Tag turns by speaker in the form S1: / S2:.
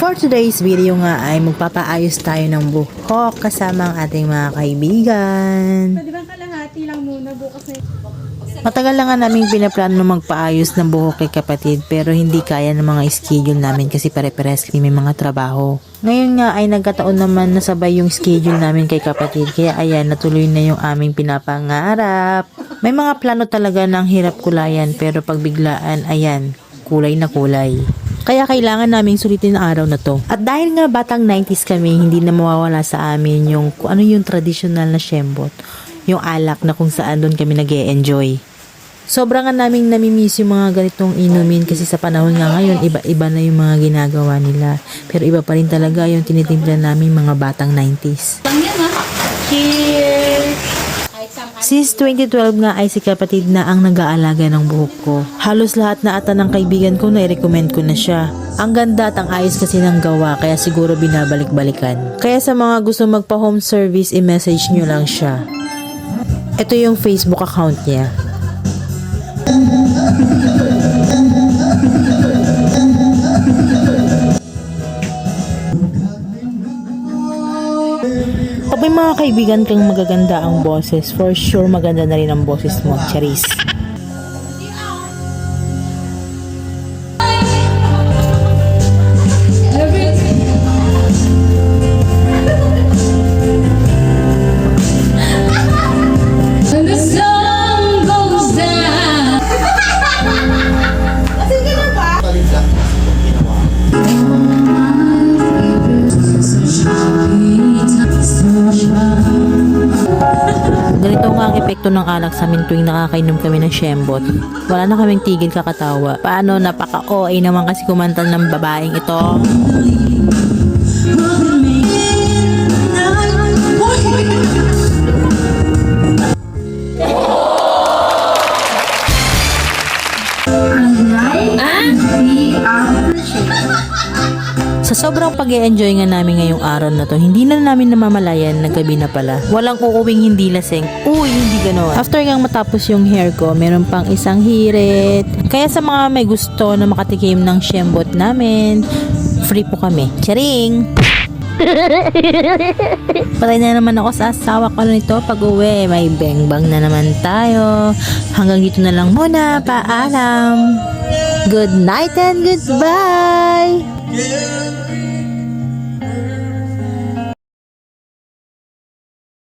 S1: For today's video nga ay magpapaayos tayo ng buhok kasama ang ating mga kaibigan.
S2: Pwede bang kalahati lang muna bukas na.
S1: Matagal na nga namin pinaplano na magpaayos ng buhok kay kapatid pero hindi kaya ng mga schedule namin kasi pare-pares kami may mga trabaho. Ngayon nga ay nagkataon naman na sabay yung schedule namin kay kapatid kaya ayan natuloy na yung aming pinapangarap. May mga plano talaga ng hirap kulayan pero pagbiglaan ayan kulay na kulay. Kaya kailangan naming sulitin ang araw na to. At dahil nga batang 90s kami, hindi na mawawala sa amin yung kung ano yung traditional na shembot. Yung alak na kung saan doon kami nag-e-enjoy. Sobra nga naming namimiss yung mga ganitong inumin kasi sa panahon nga ngayon, iba-iba na yung mga ginagawa nila. Pero iba pa rin talaga yung tinitimpla namin mga batang 90s.
S2: Lang yan ha.
S1: Cheers! Since 2012 nga ay si kapatid na ang nag-aalaga ng buhok ko. Halos lahat na ata ng kaibigan ko na i-recommend ko na siya. Ang ganda at ang ayos kasi ng gawa kaya siguro binabalik-balikan. Kaya sa mga gusto magpa-home service, i-message nyo lang siya. Ito yung Facebook account niya. Pag may mga kaibigan kang magaganda ang boses, for sure maganda na rin ang boses mo, Charis.
S2: When the sun goes down.
S1: Ganito nga ang epekto ng alak sa amin tuwing nakakainom kami ng shembot. Wala na kaming tigil kakatawa. Paano napaka-OA naman kasi kumanta ng babaeng ito. Sa sobrang pag-e-enjoy nga namin ngayong araw na to, hindi na namin namamalayan na gabi na pala. Walang uuwing hindi lasing. Uy, hindi ganon. After ngang matapos yung hair ko, meron pang isang hirit. Kaya sa mga may gusto na makatikim ng shembot namin, free po kami. Charing! Patay na naman ako sa asawa ko nito pag uwi. May bang-bang na naman tayo. Hanggang dito na lang muna. Paalam! Good night and goodbye!